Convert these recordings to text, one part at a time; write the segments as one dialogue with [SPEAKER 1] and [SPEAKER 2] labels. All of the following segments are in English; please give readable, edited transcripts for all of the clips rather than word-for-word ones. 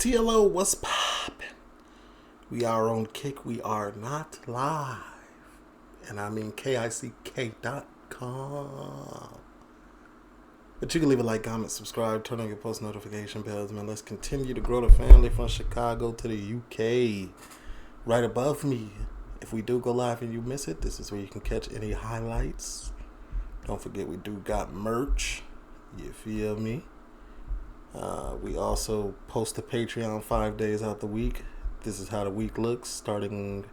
[SPEAKER 1] TLO, what's poppin'? We are on Kick, we are not live. And I mean KICK.com. But you can leave a like, comment, subscribe, turn on your post notification bells, man. Let's continue to grow the family from Chicago to the UK. Right above me, if we do go live and you miss it, this is where you can catch any highlights. Don't forget we do got merch. You feel me? We also post a Patreon 5 days out the week. This is how the week looks, starting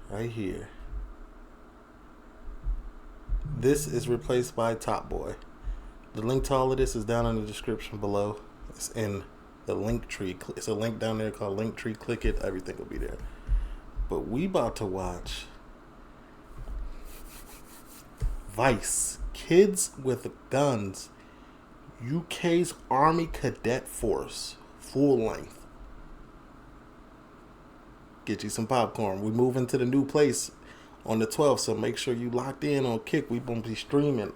[SPEAKER 1] right here. This is replaced by Top Boy. The link to all of this is down in the description below. It's in the link tree. It's a link down there called Linktree. Click it, everything will be there. But we about to watch Vice, Kids with Guns, UK's Army Cadet Force, full length. Get you some popcorn. We move into the new place on the 12th, so make sure you locked in on Kick. We gonna be streaming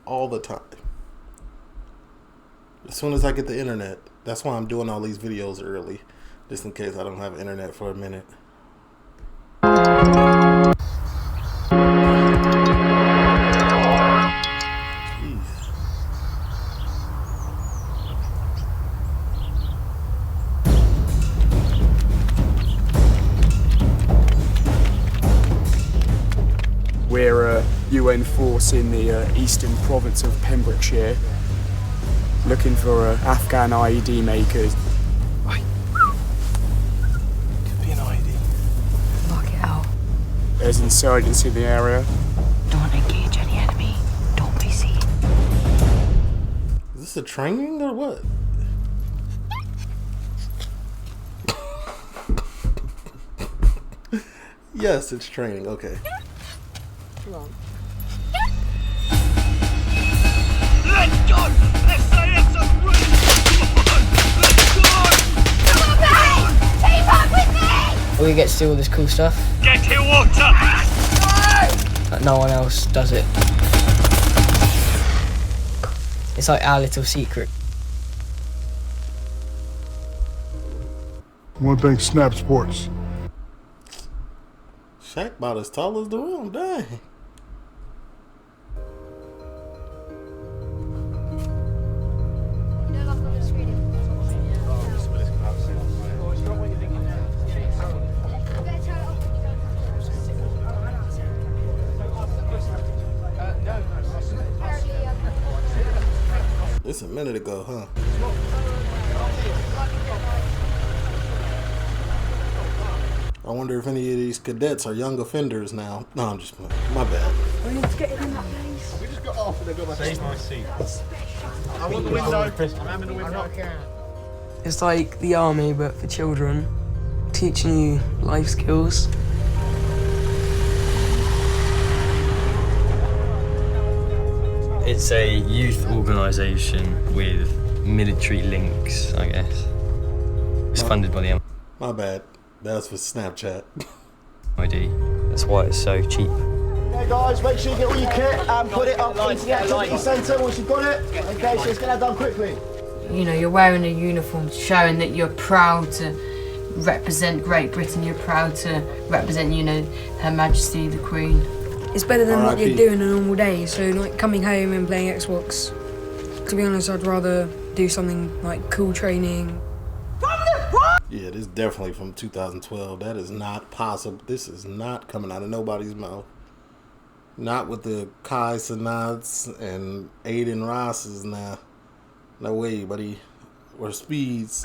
[SPEAKER 1] all the time. As soon as I get the internet. That's why I'm doing all these videos early, just in case I don't have internet for a minute.
[SPEAKER 2] We're a UN force in the eastern province of Pembrokeshire, looking for Afghan IED makers.
[SPEAKER 1] Right. Could be an IED.
[SPEAKER 3] Lock it out.
[SPEAKER 2] There's insurgents in the area.
[SPEAKER 3] Don't engage any enemy. Don't be seen.
[SPEAKER 1] Is this a training or what? Yes, it's training. Okay.
[SPEAKER 3] Come on.
[SPEAKER 4] Let's go! SAS are ready! Let's go!
[SPEAKER 3] Come on, mate! Keep up with me! We get to do all this cool stuff.
[SPEAKER 4] Get to water!
[SPEAKER 3] But no one else does it. It's like our little secret.
[SPEAKER 5] One thing, Snap Sports.
[SPEAKER 1] Shaq about as tall as the room, dang. It's a minute ago, huh? I wonder if any of these cadets are young offenders now. No, I'm just playing. My bad.
[SPEAKER 3] We need to get in that place.
[SPEAKER 5] We just got off and they got my
[SPEAKER 4] Save my seat. I want the window. I'm having the window.
[SPEAKER 6] It's like the army, but for children, teaching you life skills.
[SPEAKER 7] It's a youth organisation with military links, I guess. It's funded by the
[SPEAKER 1] My bad. That's for Snapchat.
[SPEAKER 7] MID. That's why it's so cheap.
[SPEAKER 8] Okay guys, make sure you get all your kit and put it up into the activity centre once you've got it. Okay, so let's get that done quickly.
[SPEAKER 9] You know, you're wearing a uniform showing that you're proud to represent Great Britain, you're proud to represent, you know, Her Majesty the Queen.
[SPEAKER 6] It's better than what
[SPEAKER 1] RIP.
[SPEAKER 6] you're doing a normal day, so like coming home and playing Xbox. To be honest, I'd rather do something like cool training.
[SPEAKER 1] Yeah, this is definitely from 2012. That is not possible. This is not coming out of nobody's mouth. Not with the Kai Sanats and Aiden Rosses now. No way, buddy. Or Speeds.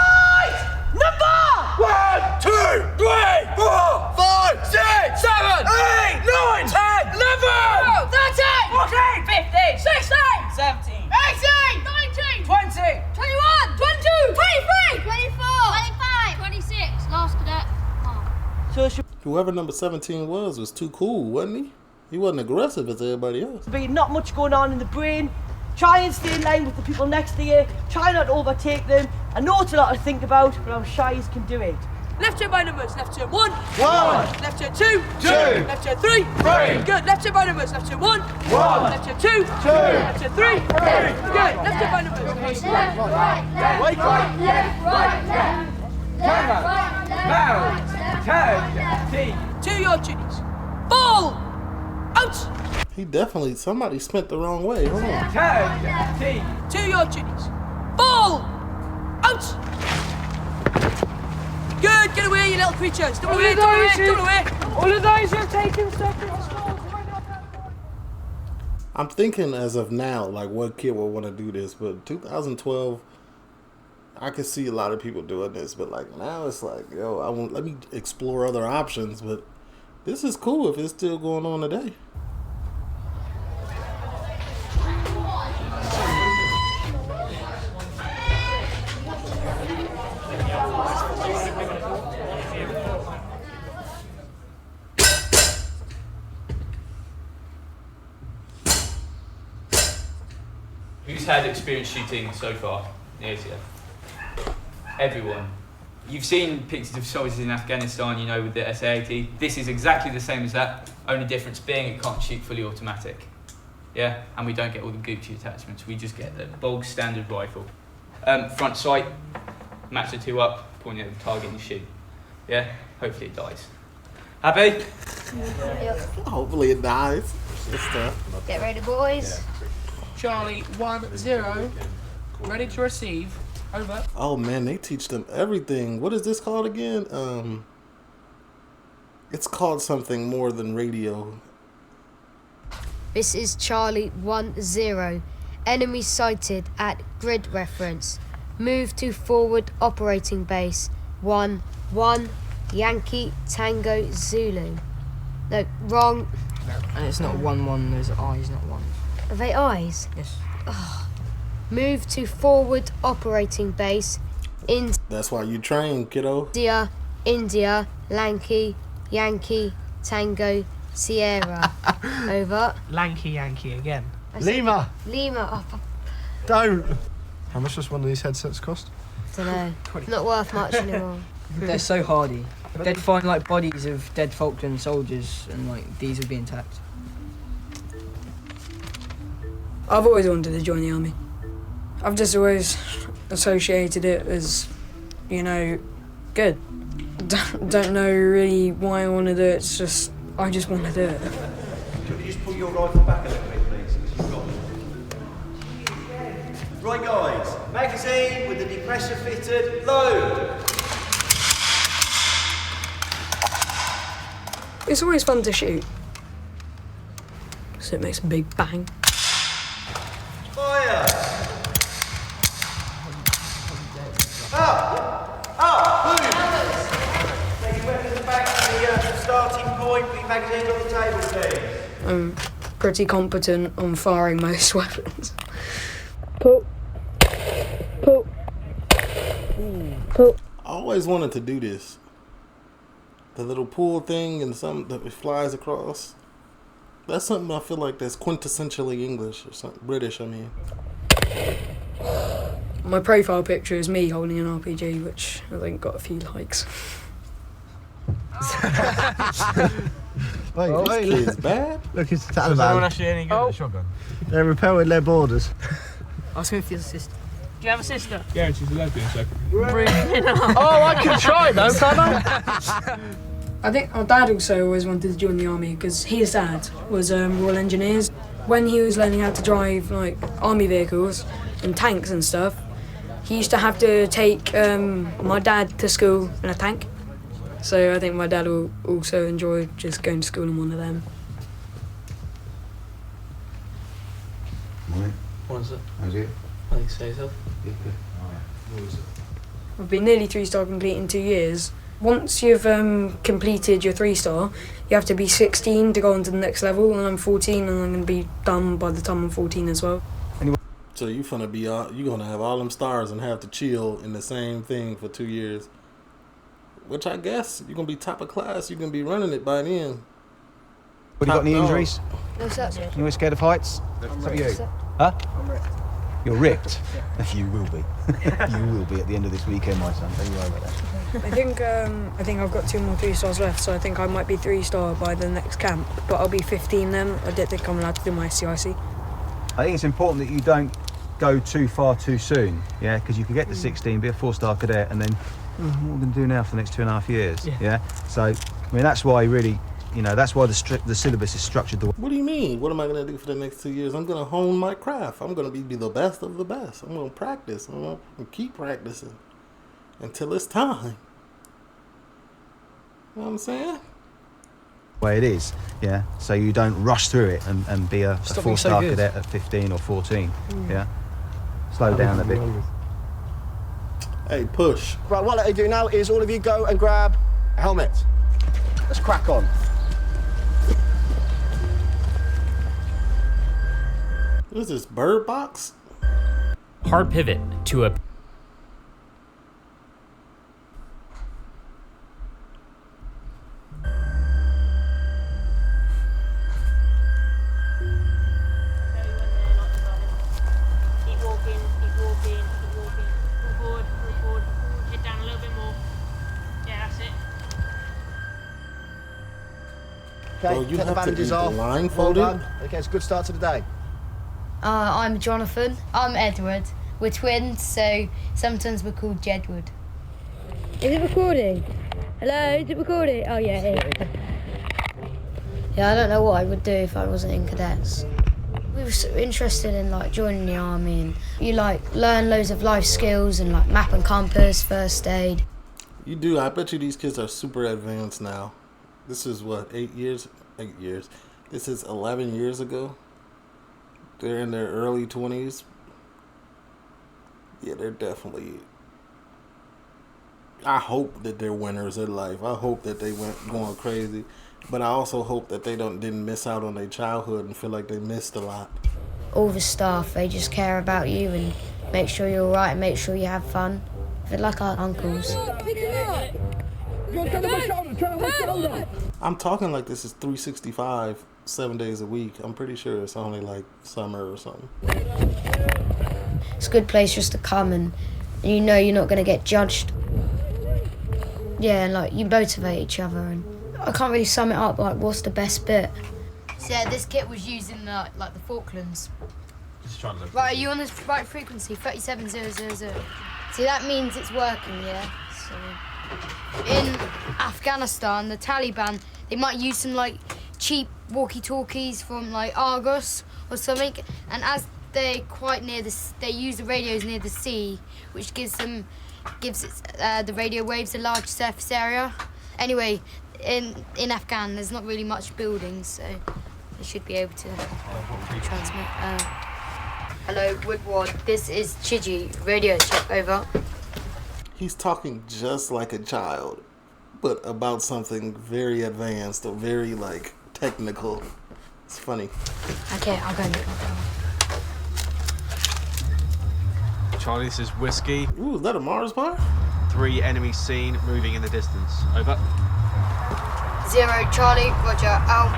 [SPEAKER 4] Number 1, 2, 3, 4, 5, 6, 7, 8, 9, 10, 11, 13, 14, 15, 16, 17, 18, 19, 20, 21, 22, 23, 24, 25, 26. Last cadet.
[SPEAKER 8] So it should
[SPEAKER 1] Whoever number 17 was too cool, wasn't he? He wasn't aggressive as everybody else.
[SPEAKER 8] be not much going on in the brain. Try and stay in line with the people next to you. Try not to overtake them. I know it's a lot to think about, but I'm shy as can do it.
[SPEAKER 6] Left turn by numbers, left turn 1.
[SPEAKER 4] 1,
[SPEAKER 6] Left turn 2.
[SPEAKER 4] 2,
[SPEAKER 6] Left turn 3.
[SPEAKER 4] 3,
[SPEAKER 6] Good, left turn by numbers, left turn 1.
[SPEAKER 4] 1,
[SPEAKER 6] Left turn 2.
[SPEAKER 4] 2,
[SPEAKER 6] Left turn 3. Good, left turn by numbers.
[SPEAKER 4] Wake up. your duties. Ball! Out!
[SPEAKER 1] He definitely, somebody spent the wrong way. Hold on.
[SPEAKER 4] To your duties. Ball! Out! Good, get away, you little creatures. Don't away, don't away, don't away.
[SPEAKER 8] All of those who have taken separate scores.
[SPEAKER 1] I'm thinking as of now, like what kid would want to do this, but 2012, I could see a lot of people doing this, but like now it's like, yo, let me explore other options, but this is cool if it's still going on today.
[SPEAKER 10] Who's had experience shooting so far? Yes, yeah. Everyone. You've seen pictures of soldiers in Afghanistan, you know, with the SA-80. This is exactly the same as that, only difference being it can't shoot fully automatic. Yeah, and we don't get all the Gucci attachments, we just get the bog standard rifle. Front sight, match the two up, pointing at the target and you shoot. Yeah, hopefully it dies. Happy?
[SPEAKER 1] Hopefully it dies.
[SPEAKER 3] Get ready, boys.
[SPEAKER 4] Charlie 1-0. Ready to receive. Over.
[SPEAKER 1] Oh man, they teach them everything. What is this called again? It's called something more than radio.
[SPEAKER 3] This is Charlie 1-0. Enemy sighted at grid reference. Move to forward operating base. 1-1 Yankee Tango Zulu. No, wrong.
[SPEAKER 6] And it's not 1-1, there's eyes, not one.
[SPEAKER 3] Are they eyes?
[SPEAKER 6] Yes.
[SPEAKER 3] Oh. Move to forward operating base.
[SPEAKER 1] That's why you train, kiddo.
[SPEAKER 3] India, Lanky, Yankee, Tango, Sierra. Over.
[SPEAKER 11] Lanky Yankee again.
[SPEAKER 3] Lima.
[SPEAKER 5] Don't. How much does one of these headsets cost?
[SPEAKER 3] Don't know. Not worth much anymore.
[SPEAKER 6] They're so hardy. They'd find like bodies of dead Falkland soldiers and like these would be intact.
[SPEAKER 12] I've always wanted to join the army. I've just always associated it as, you know, good. Don't know really why I want to do it, it's just, I just want to do it.
[SPEAKER 13] Could you just pull your rifle back a little bit, please? You've got it. Right, guys, magazine with the depressor fitted, load!
[SPEAKER 12] It's always fun to shoot, so it makes a big bang.
[SPEAKER 13] Fire! Up! Move! Take your weapons back to the starting point. Put your magazines on the table, please.
[SPEAKER 12] I'm pretty competent on firing most weapons. Pull.
[SPEAKER 1] I always wanted to do this. The little pool thing and something that it flies across. That's something I feel like that's quintessentially English or something British, I mean.
[SPEAKER 12] My profile picture is me holding an RPG, which I think got a few likes.
[SPEAKER 5] Wait,
[SPEAKER 1] It's bad.
[SPEAKER 5] Look, it's Taliban.
[SPEAKER 11] Is anyone actually any good at the shotgun?
[SPEAKER 5] They're repelling their borders.
[SPEAKER 6] Ask him if he has a sister.
[SPEAKER 11] Do you have a sister?
[SPEAKER 10] Yeah, she's a lesbian, so.
[SPEAKER 11] Oh, I can try though, can't I?
[SPEAKER 12] I think our dad also always wanted to join the army because his dad was Royal Engineers. When he was learning how to drive like army vehicles and tanks and stuff, he used to have to take my dad to school in a tank. So I think my dad will also enjoy just going to school in one of them.
[SPEAKER 13] Morning.
[SPEAKER 10] What is it?
[SPEAKER 13] How's it?
[SPEAKER 10] I think so yourself.
[SPEAKER 13] Yeah, good. What was it?
[SPEAKER 12] I've been nearly 3-star complete in 2 years. Once you've completed your 3-star, you have to be 16 to go on to the next level, and I'm 14 and I'm going to be done by the time I'm 14 as well.
[SPEAKER 1] So you gonna have all them stars and have to chill in the same thing for 2 years. Which I guess you're gonna be top of class, you're gonna be running it by then.
[SPEAKER 13] What, you got any injuries?
[SPEAKER 3] No, sir.
[SPEAKER 13] You always scared of heights? What's up with you? Huh?
[SPEAKER 3] I'm ripped.
[SPEAKER 13] You're ripped? You will be. You will be at the end of this weekend, my son. Don't you worry about that.
[SPEAKER 12] I think I've got 2 more 3-stars left, so I think I might be 3-star by the next camp, but I'll be 15 then. I don't think I'm allowed to do my SCIC.
[SPEAKER 13] I think it's important that you don't go too far too soon, yeah, because you could get to 16, be a 4-star cadet, and then what are we going to do now for the next 2.5 years? Yeah. So, I mean, that's why really
[SPEAKER 14] You know, that's why the syllabus is structured the way.
[SPEAKER 1] What do you mean? What am I going to do for the next 2 years? I'm going to hone my craft. I'm going to be the best of the best. I'm going to practice. I'm going to keep practicing until it's time. You know what I'm saying?
[SPEAKER 14] Way it is, yeah. So you don't rush through it and be a
[SPEAKER 11] Stop being so
[SPEAKER 14] 4-star
[SPEAKER 11] good.
[SPEAKER 14] cadet at 15 or 14, yeah. Slow down a bit.
[SPEAKER 1] Hey, push.
[SPEAKER 5] Right, what I do now is all of you go and grab a helmet. Let's crack on.
[SPEAKER 1] What is this, Bird Box?
[SPEAKER 15] Hard pivot to a
[SPEAKER 5] Okay,
[SPEAKER 1] Bro, you
[SPEAKER 5] take the
[SPEAKER 1] have to
[SPEAKER 5] bandages
[SPEAKER 1] be
[SPEAKER 5] off.
[SPEAKER 1] blindfolded?
[SPEAKER 5] Well done. Okay, it's a good start to the day.
[SPEAKER 3] I'm Jonathan. I'm Edward. We're twins, so sometimes we're called Jedward. Is it recording? Hello, is it recording? Oh yeah. Yeah, I don't know what I would do if I wasn't in cadets. We were so interested in like joining the army, and you like learn loads of life skills and like map and compass, first aid.
[SPEAKER 1] You do. I bet you these kids are super advanced now. This is what, 8 years? 8 years. This is 11 years ago. They're in their early 20s. Yeah, they're definitely... I hope that they're winners in life. I hope that they went going crazy. But I also hope that they didn't miss out on their childhood and feel like they missed a lot.
[SPEAKER 3] All the staff, they just care about you and make sure you're all right and make sure you have fun. They're like our uncles.
[SPEAKER 1] I'm talking like this is 365, 7 days a week. I'm pretty sure it's only like summer or something.
[SPEAKER 3] It's a good place just to come and you know you're not going to get judged. Yeah, and like you motivate each other, and I can't really sum it up, like what's the best bit. So yeah, this kit was used in like the Falklands.
[SPEAKER 15] Just trying to look.
[SPEAKER 3] Right, are you on the right frequency? 37000. See, that means it's working, yeah? So in Afghanistan, the Taliban, they might use some like cheap walkie-talkies from like Argos or something, and as they're quite near they use the radios near the sea, which gives the radio waves a large surface area. Anyway, in Afghan, there's not really much buildings, so they should be able to transmit. Hello, Woodward. This is Chiji. Radio check, over.
[SPEAKER 1] He's talking just like a child, but about something very advanced or very like technical. It's funny.
[SPEAKER 3] Okay, I'll go.
[SPEAKER 16] Charlie, this is Whiskey.
[SPEAKER 1] Ooh, is that a Mars bar?
[SPEAKER 16] 3 enemies seen, moving in the distance. Over.
[SPEAKER 3] 0, Charlie, roger, out.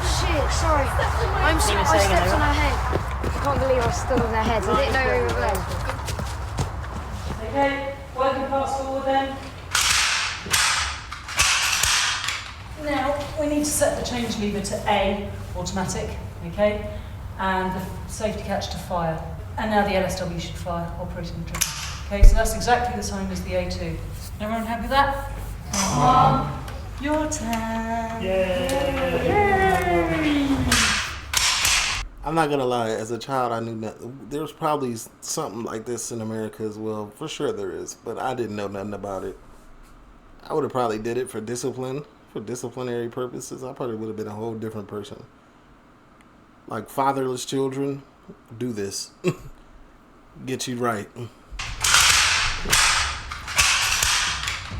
[SPEAKER 3] Shit, sorry. I stepped on her head. I can't believe I stood on their heads. I didn't know we were there.
[SPEAKER 8] Okay, working pass forward then. Now, we need to set the change lever to A, automatic, okay? And the safety catch to fire. And now the LSW should fire, operating trigger. Okay, so that's exactly the same as the A2. Everyone happy with that? Your turn. Yay!
[SPEAKER 1] I'm not gonna lie, as a child I knew that there was probably something like this in America as well. For sure there is, but I didn't know nothing about it. I would have probably did it for discipline, for disciplinary purposes. I probably would have been a whole different person. Like fatherless children, do this. Get you right.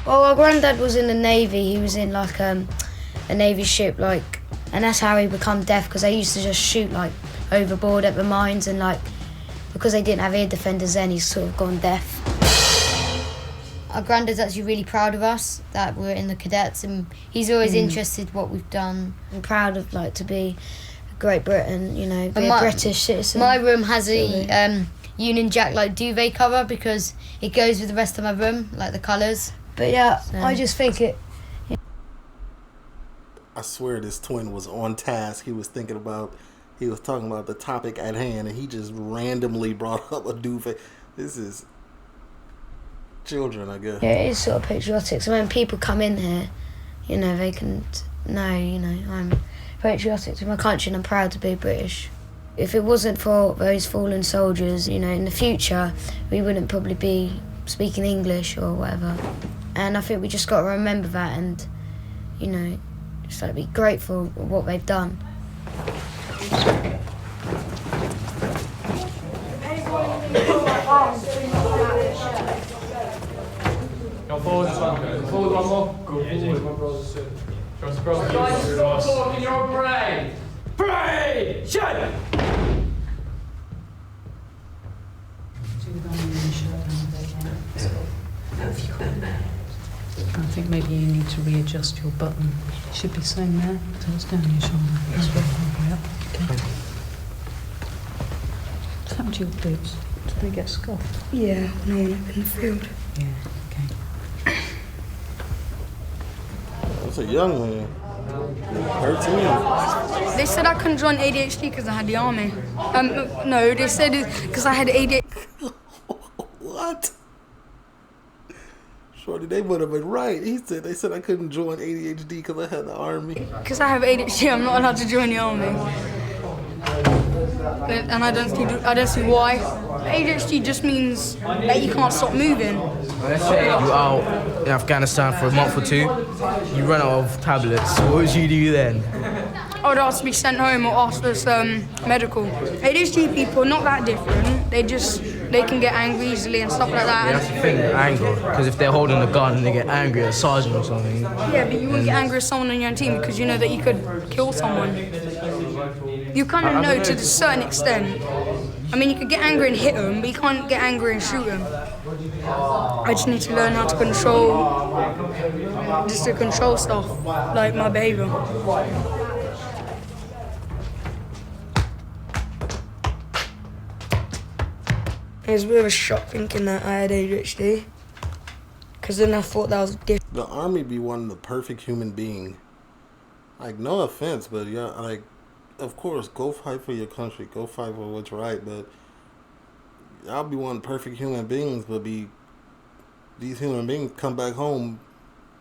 [SPEAKER 3] Well, our granddad was in the Navy. He was in like a Navy ship, like, and that's how he become deaf, because they used to just shoot like overboard at the mines, and like because they didn't have ear defenders then, he's sort of gone deaf. Our granddad's actually really proud of us that we're in the cadets, and he's always interested what we've done. I'm proud of like to be Great Britain, you know, be a British citizen. My room has a Union Jack like duvet cover because it goes with the rest of my room, like the colours. But yeah, so I just think it.
[SPEAKER 1] I swear this twin was on task. He was thinking about he was talking about the topic at hand, and he just randomly brought up a dude face. This is children, I guess.
[SPEAKER 3] Yeah, it is sort of patriotic. So when people come in here, you know, they can know, you know, I'm patriotic to my country and I'm proud to be British. If it wasn't for those fallen soldiers, you know, in the future, we wouldn't probably be speaking English or whatever. And I think we just got to remember that and, you know, just like be grateful for what they've done.
[SPEAKER 4] Go forward one more. Go forward, my brothers and sisters. Trust across the stop talking your parade. Parade! Shut it!
[SPEAKER 8] I think maybe you need to readjust your button. It should be saying there, so it's down your shoulder. That's right, halfway up. Okay. What's happened to your boots? Did they get scuffed?
[SPEAKER 12] Yeah, no one up in the field.
[SPEAKER 8] Yeah, okay.
[SPEAKER 1] That's a young man. 13.
[SPEAKER 12] They said I couldn't join ADHD because I had the army. No, they said because I had ADHD.
[SPEAKER 1] What? Shorty, they would have been right. They said I couldn't join ADHD because I had the army.
[SPEAKER 12] Because I have ADHD, I'm not allowed to join the army. And I don't see why. ADHD just means that you can't stop moving.
[SPEAKER 17] Let's say you're out in Afghanistan for a month or two, you run out of tablets. What would you do then?
[SPEAKER 12] I would ask to be sent home or ask for some medical. ADHD people, not that different. They can get angry easily and stuff like that.
[SPEAKER 17] Yeah, that's the thing, anger. Because if they're holding a gun and they get angry at a sergeant or something.
[SPEAKER 12] Yeah, but you wouldn't get angry at someone on your own team because you know that you could kill someone. You kind of know to a certain extent. I mean, you could get angry and hit them, but you can't get angry and shoot them. I just need to learn how to control stuff, like my behaviour. It was a bit of a shock thinking that I had ADHD, because then I thought that was different.
[SPEAKER 1] The army be one the perfect human being. Like, no offense, but yeah, like, of course, go fight for your country, go fight for what's right, but y'all be one perfect human beings, but these human beings come back home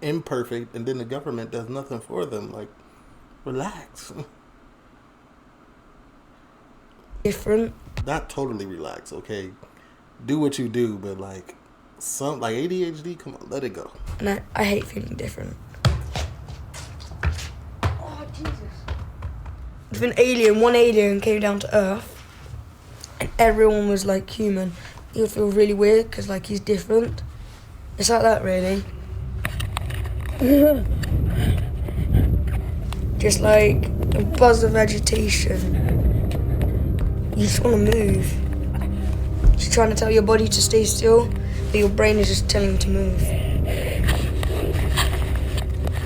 [SPEAKER 1] imperfect, and then the government does nothing for them. Like, relax.
[SPEAKER 12] Different.
[SPEAKER 1] Not totally relax, okay? Do what you do, but like ADHD, come on, let it go.
[SPEAKER 12] And I hate feeling different. Oh, Jesus. If one alien came down to Earth, and everyone was like human, he would feel really weird because like he's different. It's like that, really. Just like a buzz of agitation. You just want to move. You're trying to tell your body to stay still, but your brain is just telling you to move.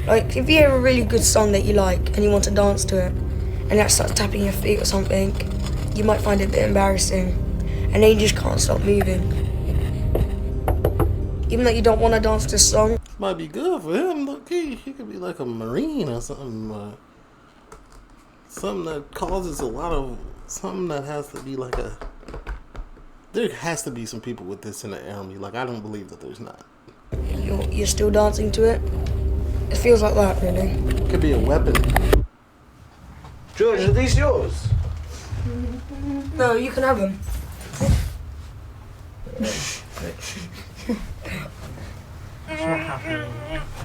[SPEAKER 12] Like, if you hear a really good song that you like and you want to dance to it, and that starts tapping your feet or something, you might find it a bit embarrassing, and then you just can't stop moving. Even though you don't want to dance to a song.
[SPEAKER 1] Might be good for him. Look, he could be like a Marine or something. Something that causes something that has to be like there has to be some people with this in the army. Like, I don't believe that there's not.
[SPEAKER 12] You're still dancing to it? It feels like that, really.
[SPEAKER 1] Could be a weapon.
[SPEAKER 13] George, are these yours?
[SPEAKER 12] No, you can have them.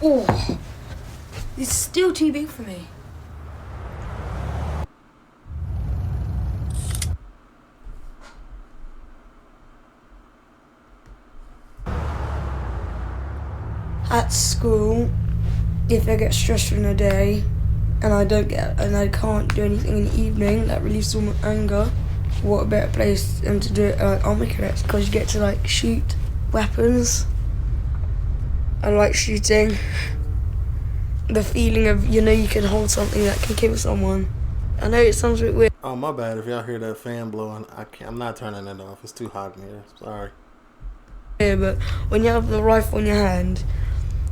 [SPEAKER 12] Oh, it's still too big for me. At school, if I get stressed from the day and I can't do anything in the evening that relieves all my anger, what a better place than to do it at Army Cadets, because you get to like shoot weapons. I like shooting. The feeling of, you can hold something that can kill someone. I know it sounds a bit weird.
[SPEAKER 1] Oh, my bad if y'all hear that fan blowing. I'm not turning it off. It's too hot in here. Sorry.
[SPEAKER 12] Yeah, but when you have the rifle in your hand,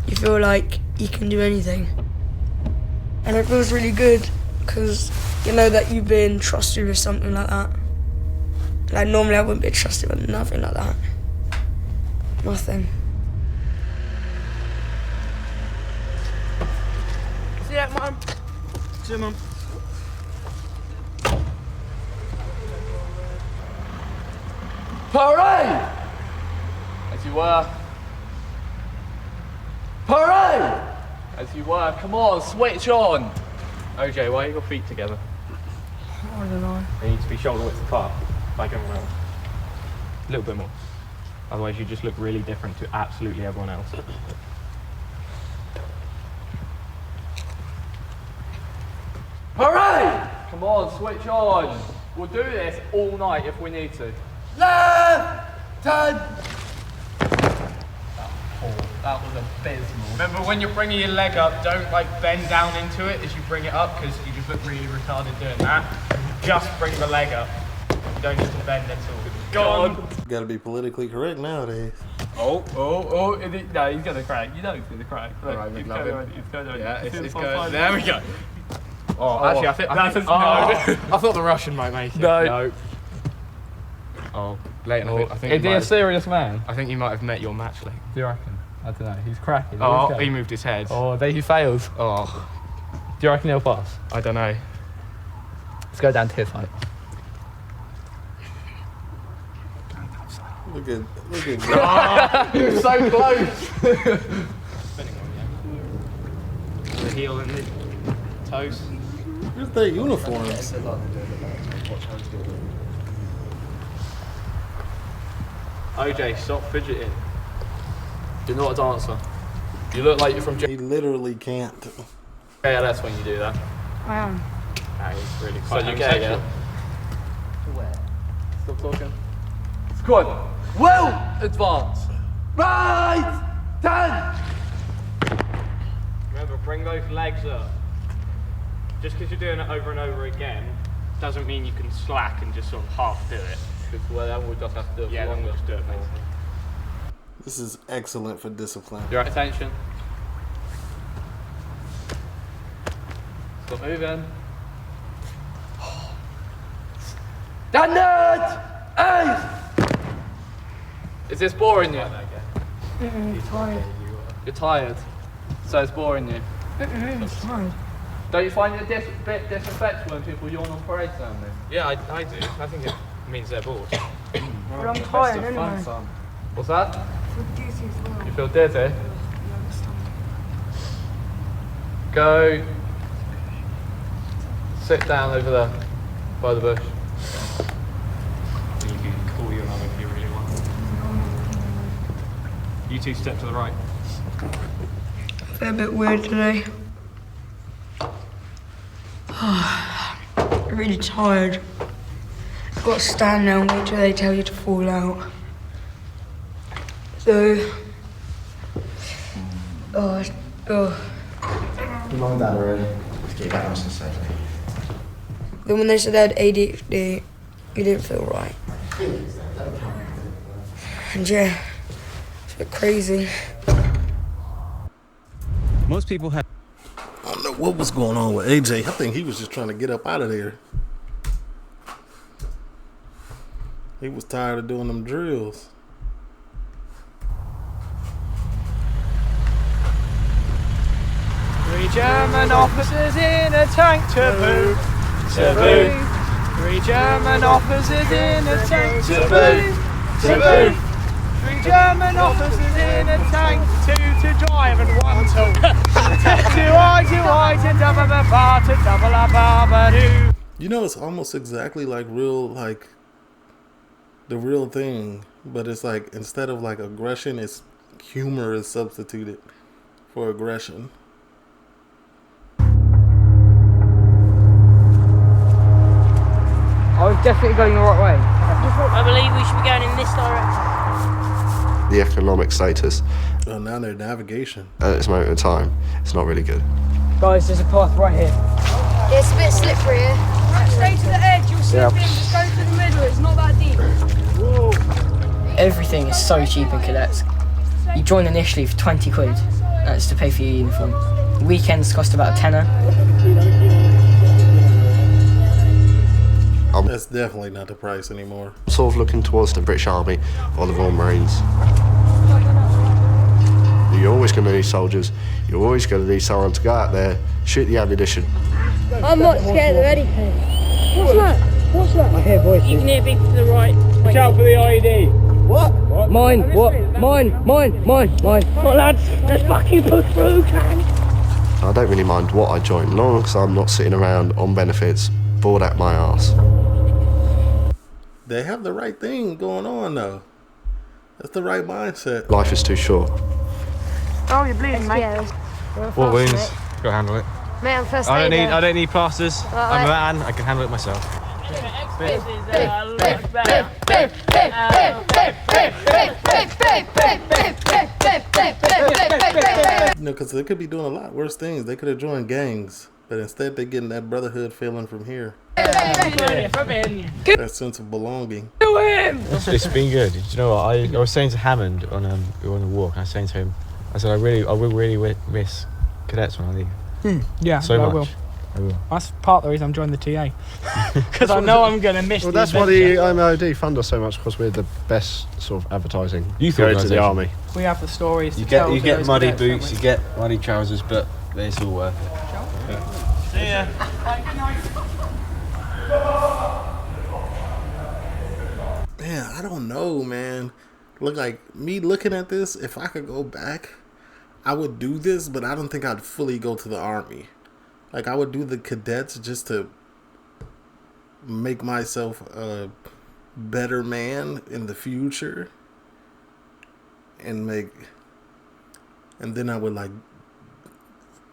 [SPEAKER 12] you feel like you can do anything. And it feels really good
[SPEAKER 6] because you know that you've been trusted with something like that. Like normally I wouldn't be trusted with nothing like that. Nothing.
[SPEAKER 17] See ya, Mum. See ya, Mum.
[SPEAKER 10] Parade! As you were. Parade! As you were. Come on, switch on. OJ, why are your feet together?
[SPEAKER 6] I don't know.
[SPEAKER 15] They need to be shoulder width apart, like everyone else. A little bit more. Otherwise you just look really different to absolutely everyone else.
[SPEAKER 10] Parade! Come on, switch on. We'll do this all night if we need to.
[SPEAKER 4] Left! 10!
[SPEAKER 10] That was abysmal. Remember, when you're bringing your leg up, don't like bend down into it as you bring it up, because you just look really retarded doing that. Just bring the leg up. You don't need to bend at all. Go on.
[SPEAKER 1] Gotta be politically correct nowadays.
[SPEAKER 10] No, he's gonna crack. You know he's gonna crack. Look,
[SPEAKER 17] Alright,
[SPEAKER 10] it's
[SPEAKER 17] love
[SPEAKER 10] going.
[SPEAKER 17] it.
[SPEAKER 10] It's going.
[SPEAKER 17] Yeah, it's
[SPEAKER 10] fine.
[SPEAKER 17] going. There we go.
[SPEAKER 10] Oh,
[SPEAKER 17] Actually, I think I thought the Russian might make it.
[SPEAKER 10] No.
[SPEAKER 17] Oh, Leighton, I think
[SPEAKER 10] Is he a serious man?
[SPEAKER 17] I think he might have met your match, Leighton.
[SPEAKER 10] Do you reckon? I don't know. He's cracking.
[SPEAKER 17] Oh, he moved his head.
[SPEAKER 10] Oh, there he fails.
[SPEAKER 17] Oh,
[SPEAKER 10] Do you reckon he'll pass?
[SPEAKER 17] I don't know.
[SPEAKER 10] Let's go down to his height.
[SPEAKER 1] Look at
[SPEAKER 10] You're so close.
[SPEAKER 17] The heel and the toes.
[SPEAKER 1] Where's their uniforms?
[SPEAKER 10] OJ, stop fidgeting. You're not a dancer. You look like you're from.
[SPEAKER 1] He literally can't.
[SPEAKER 10] Yeah, that's when you do that.
[SPEAKER 6] I am.
[SPEAKER 10] Nah, he's really quite homosexual. Where? Stop talking. Squad, well advanced. Right! 10!
[SPEAKER 15] Remember, bring those legs up. Just because you're doing it over and over again doesn't mean you can slack and just sort of half do it.
[SPEAKER 10] Because then we'll just have to do it
[SPEAKER 15] Yeah,
[SPEAKER 10] for
[SPEAKER 15] then
[SPEAKER 10] longer.
[SPEAKER 15] we'll just do it, basically.
[SPEAKER 1] This is excellent for discipline.
[SPEAKER 10] Your attention. Stop moving. Done it! Hey! Is this boring you?
[SPEAKER 6] I'm tired.
[SPEAKER 10] You're tired, so it's boring you.
[SPEAKER 6] I'm tired.
[SPEAKER 10] Don't you find it a bit disrespectful when people yawn on parade ceremony?
[SPEAKER 17] Yeah, I do. I think it means they're bored.
[SPEAKER 6] But I'm tired anyway.
[SPEAKER 10] What's that? You feel dizzy? Go. Sit down over there by the bush.
[SPEAKER 15] And you can call your mum if you really want. You two step to the right.
[SPEAKER 6] I feel a bit weird today. I'm really tired. I've got to stand there and wait till they tell you to fall out. So,
[SPEAKER 14] Your mum and dad are ready to get you back nice and safely.
[SPEAKER 6] then when they said I had ADHD, it didn't feel right. And yeah, it's a bit crazy.
[SPEAKER 14] Most people have.
[SPEAKER 1] I don't know what was going on with AJ. I think he was just trying to get up out of there. He was tired of doing them drills.
[SPEAKER 4] Three German officers in a tank, taboo, taboo. Three German officers in a tank, taboo, taboo. Three German officers in a tank, two to drive and one to two I to double the bar to double a barbaroo.
[SPEAKER 1] You know, it's almost exactly like the real thing, but it's like instead of like aggression, it's humor is substituted for aggression.
[SPEAKER 9] I was definitely going the right way. I believe we should be going in this direction.
[SPEAKER 18] The economic status
[SPEAKER 1] Oh, now they're navigation.
[SPEAKER 18] at this moment in time, it's not really good.
[SPEAKER 9] Guys, there's a path right here.
[SPEAKER 3] Yeah, it's a bit slippery here.
[SPEAKER 6] Stay to the edge, you'll slip in, just go to the middle, it's not that deep.
[SPEAKER 9] Everything is so cheap in cadets. You join initially for 20 quid. That's to pay for your uniform. Weekends cost about a tenner.
[SPEAKER 1] That's definitely not the price anymore.
[SPEAKER 18] Sort of looking towards the British Army or the Royal Marines. You're always going to need soldiers. You're always going to need someone to go out there, shoot the ammunition.
[SPEAKER 19] I'm not scared of anything. What's that? What's that? I hear voices. You can hear people to the right. Watch out for the IED. What? Mine. What? Mine. Come on, lads. Let's fucking push through, man.
[SPEAKER 18] I don't really mind what I join, long as I'm not sitting around on benefits, bored at my arse.
[SPEAKER 1] They have the right thing going on, though. That's the right mindset.
[SPEAKER 18] Life is too short.
[SPEAKER 3] Oh, you're bleeding, mate.
[SPEAKER 16] What wounds? Go handle it.
[SPEAKER 3] Mate, I'm first
[SPEAKER 16] I
[SPEAKER 3] aider.
[SPEAKER 16] don't need plasters. I'm a man. I can handle it myself.
[SPEAKER 1] You know, because they could be doing a lot worse things. They could have joined gangs, but instead they're getting that brotherhood feeling from here. That sense of belonging.
[SPEAKER 16] It's been good. Do you know what? I was saying to Hammond on we were on a walk, and I was saying to him, I said I will really miss cadets when I leave.
[SPEAKER 20] Yeah,
[SPEAKER 16] so
[SPEAKER 20] I
[SPEAKER 16] much.
[SPEAKER 20] will.
[SPEAKER 16] I will.
[SPEAKER 20] That's part of the reason I'm joining the TA. Because I know I'm going to miss
[SPEAKER 5] Well,
[SPEAKER 20] the
[SPEAKER 5] that's why
[SPEAKER 20] adventure.
[SPEAKER 5] the MOD fund us so much, because we're the best sort of advertising.
[SPEAKER 16] Youth
[SPEAKER 5] Go to the
[SPEAKER 16] organisation.
[SPEAKER 5] army.
[SPEAKER 20] We have the stories
[SPEAKER 16] You
[SPEAKER 20] to tell
[SPEAKER 16] get
[SPEAKER 20] to those
[SPEAKER 16] muddy
[SPEAKER 20] cadets, don't
[SPEAKER 16] boots,
[SPEAKER 20] we?
[SPEAKER 16] you get muddy trousers, but it's all worth it.
[SPEAKER 20] See ya.
[SPEAKER 1] Man, I don't know, man. Look, like, me looking at this, if I could go back, I would do this, but I don't think I'd fully go to the army. Like, I would do the cadets just to make myself a better man in the future. And then I would, like,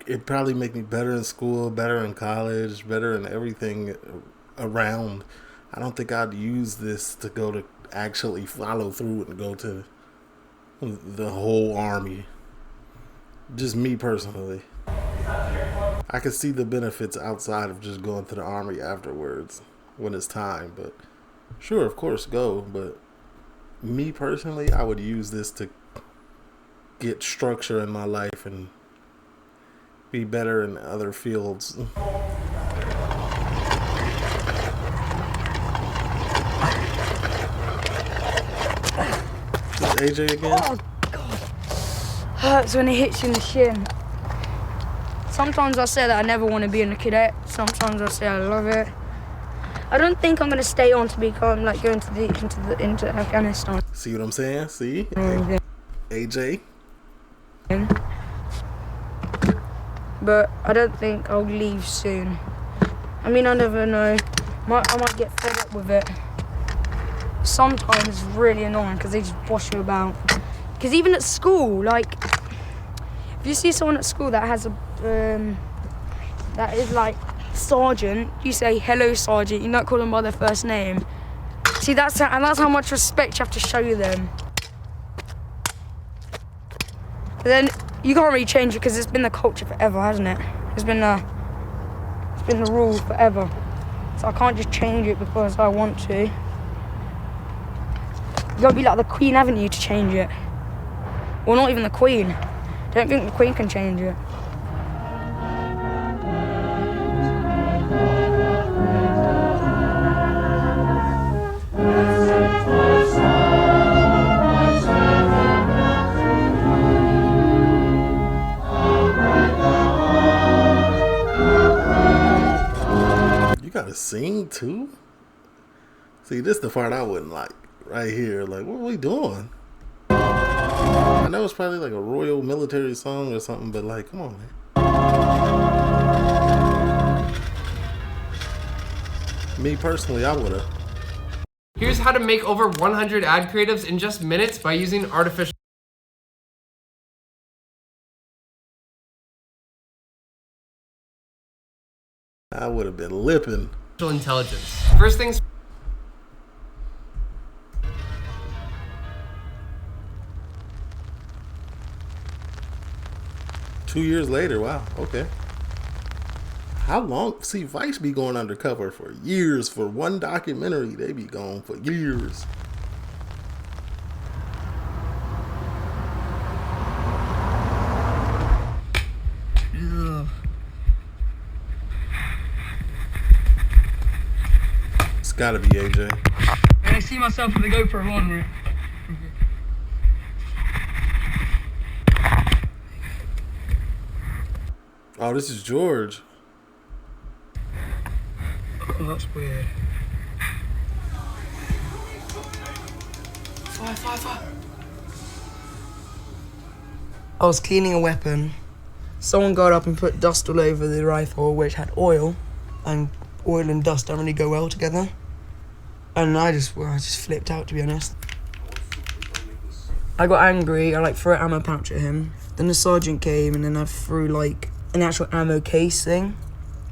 [SPEAKER 1] it'd probably make me better in school, better in college, better in everything around. I don't think I'd use this to go to actually follow through and go to the whole army. Just me personally. I could see the benefits outside of just going to the army afterwards when it's time. But sure, of course, go. But me personally, I would use this to get structure in my life and be better in other fields. AJ again?
[SPEAKER 6] Oh, God. Hurts when it hits you in the shin. Sometimes I say that I never want to be in a cadet. Sometimes I say I love it. I don't think I'm going to stay on to become, like, going to into Afghanistan.
[SPEAKER 1] See what I'm saying? See?
[SPEAKER 6] Yeah.
[SPEAKER 1] AJ?
[SPEAKER 6] But I don't think I'll leave soon. I mean, I never know. I might get fed up with it. Sometimes it's really annoying because they just boss you about. Because even at school, like, if you see someone at school that has a, that is like sergeant, you say, hello, sergeant, you don't call them by their first name. See, that's how much respect you have to show them. But then you can't really change it because it's been the culture forever, hasn't it? It's been the rule forever. So I can't just change it because I want to. You gotta be like the Queen, haven't you, to change it? Well, not even the Queen. I don't think the Queen can change it.
[SPEAKER 1] You gotta sing too? See, this is the part I wouldn't like. Right here. Like, what are we doing? I know it's probably like a royal military song or something, but like, come on, man. Me personally, I would've.
[SPEAKER 21] Here's how to make over 100 ad creatives in just minutes by using artificial
[SPEAKER 1] I would have been lipping.
[SPEAKER 21] intelligence. First things
[SPEAKER 1] 2 years later, wow, okay. How long? See, Vice be going undercover for years. For one documentary, they be gone for years. It's gotta be AJ.
[SPEAKER 19] I see myself with the GoPro on, right?
[SPEAKER 1] Oh, this is George.
[SPEAKER 19] Oh, that's weird.
[SPEAKER 6] Fire. I was cleaning a weapon. Someone got up and put dust all over the rifle, which had oil, and oil and dust don't really go well together. And I just flipped out, to be honest. I got angry. I threw an ammo pouch at him. Then the sergeant came, and then I threw an actual ammo case thing.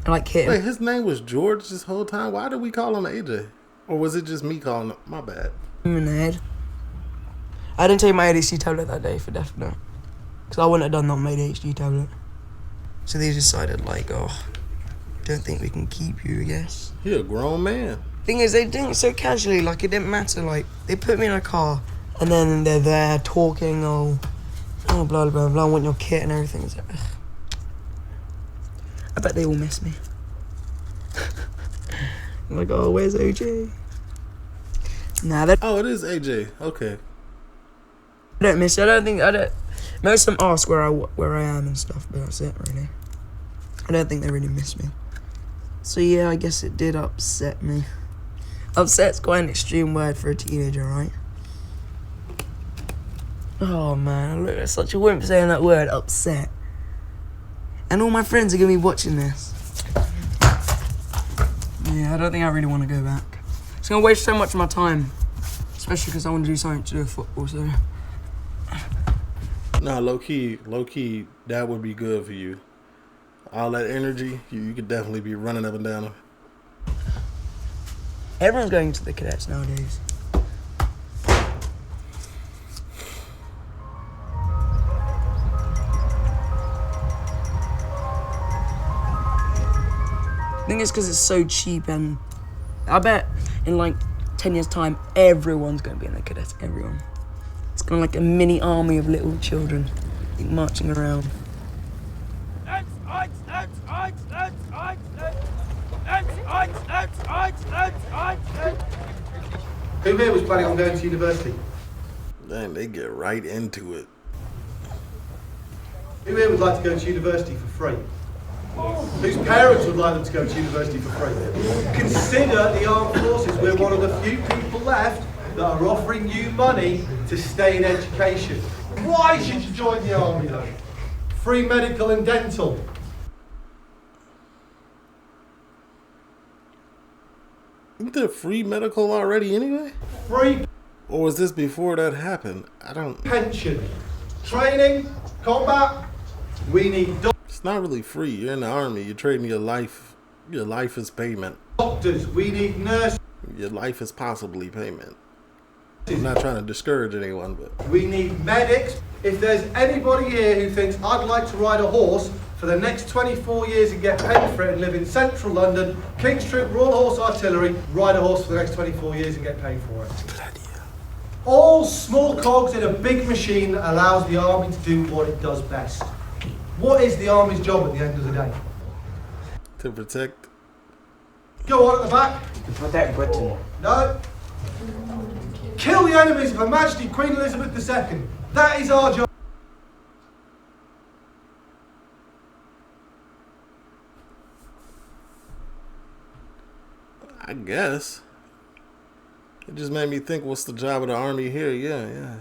[SPEAKER 6] I hit him.
[SPEAKER 1] Wait, his name was George this whole time? Why did we call him AJ? Or was it just me calling him? My bad.
[SPEAKER 6] In the head. I didn't take my ADHD tablet that day for definite. Because I wouldn't have done that on my ADHD tablet. So they decided, don't think we can keep you, I guess.
[SPEAKER 1] He a grown man.
[SPEAKER 6] Thing is, they did it so casually, it didn't matter. They put me in a car, and then they're there talking, oh, blah, blah, blah, I want your kit and everything. It's ugh. I bet they all miss me. I'm oh, where's OJ? Nah,
[SPEAKER 1] oh, it is AJ. Okay.
[SPEAKER 6] I don't miss it. I don't. Most of them ask where I am and stuff, but that's it, really. I don't think they really miss me. So yeah, I guess it did upset me. Upset's quite an extreme word for a teenager, right? Oh man, I look like such a wimp saying that word, upset. And all my friends are gonna be watching this. Yeah, I don't think I really want to go back. It's gonna waste so much of my time, especially because I want to do something to do with football. So.
[SPEAKER 1] Nah, low key, that would be good for you. All that energy, you could definitely be running up and down.
[SPEAKER 6] Everyone's going to the cadets nowadays. I think it's because it's so cheap, and I bet in 10 years' time, everyone's going to be in the cadets. Everyone. It's kind of like a mini army of little children marching around.
[SPEAKER 13] Who here was planning on going to university?
[SPEAKER 1] Dang, they get right into it.
[SPEAKER 13] Who here would like to go to university for free? Whose parents would like them to go to university for free? Consider the armed forces. We're one of the few people left that are offering you money to stay in education. Why should you join the army though? Free medical and dental.
[SPEAKER 1] Isn't there free medical already anyway?
[SPEAKER 13] Free.
[SPEAKER 1] Or was this before that happened? I don't.
[SPEAKER 13] Pension. Training. Combat. We need
[SPEAKER 1] It's not really free. You're in the army. You're trading your life. Your life is payment.
[SPEAKER 13] doctors. We need nurses.
[SPEAKER 1] Your life is possibly payment. I'm not trying to discourage anyone, but
[SPEAKER 13] we need medics. If there's anybody here who thinks I'd like to ride a horse for the next 24 years and get paid for it and live in central London, King's Troop, Royal Horse Artillery, ride a horse for the next 24 years and get paid for it. All small cogs in a big machine that allows the army to do what it does best. What is the army's job at the end of the day?
[SPEAKER 1] to protect.
[SPEAKER 13] Go on at the back.
[SPEAKER 17] To protect Britain.
[SPEAKER 13] No. Kill the enemies of Her Majesty Queen Elizabeth II. That is our job.
[SPEAKER 1] I guess. It just made me think, what's the job of the army here? Yeah.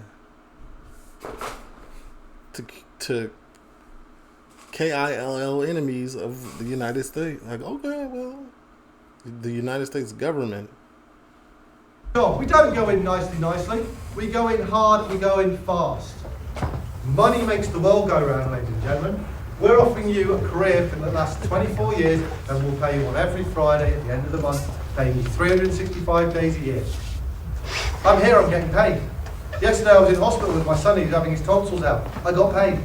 [SPEAKER 1] To KILL enemies of the United States. Like, okay, well, the United States government.
[SPEAKER 13] We don't go in nicely. We go in hard, we go in fast. Money makes the world go round, ladies and gentlemen. We're offering you a career for the last 24 years and we'll pay you on every Friday at the end of the month, paying you 365 days a year. I'm here, I'm getting paid. Yesterday I was in hospital with my son, he's having his tonsils out. I got paid.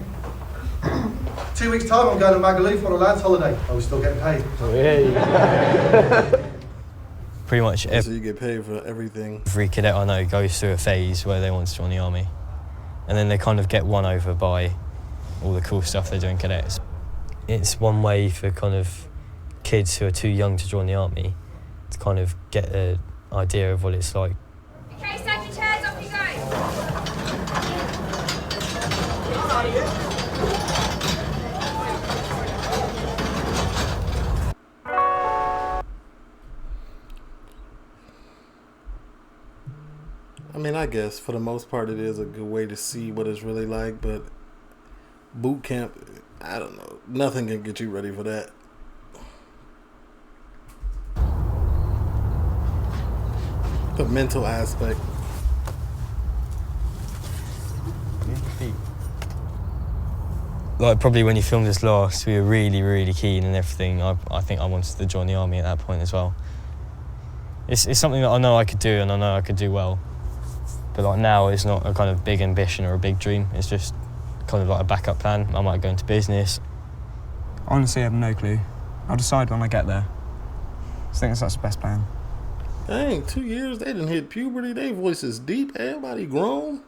[SPEAKER 13] 2 weeks time I'm going to Magaluf on a lad's holiday. I was still getting paid.
[SPEAKER 7] Pretty much
[SPEAKER 1] So you get paid for everything.
[SPEAKER 7] every cadet I know goes through a phase where they want to join the army. And then they kind of get won over by all the cool stuff they do in cadets. It's one way for kind of kids who are too young to join the army to kind of get an idea of what it's like.
[SPEAKER 4] Okay, stand your chairs, off you go.
[SPEAKER 1] I mean, I guess for the most part it is a good way to see what it's really like, but boot camp, I don't know. Nothing can get you ready for that. The mental aspect.
[SPEAKER 7] Like, probably when you filmed this last, we were really, really keen and everything. I think I wanted to join the army at that point as well. It's something that I know I could do and I know I could do well. But like now, it's not a kind of big ambition or a big dream. It's just kind of like a backup plan. I might go into business.
[SPEAKER 2] Honestly, I have no clue. I'll decide when I get there. I think that's the best plan.
[SPEAKER 1] Dang, 2 years, they didn't hit puberty. They voices deep. Everybody grown.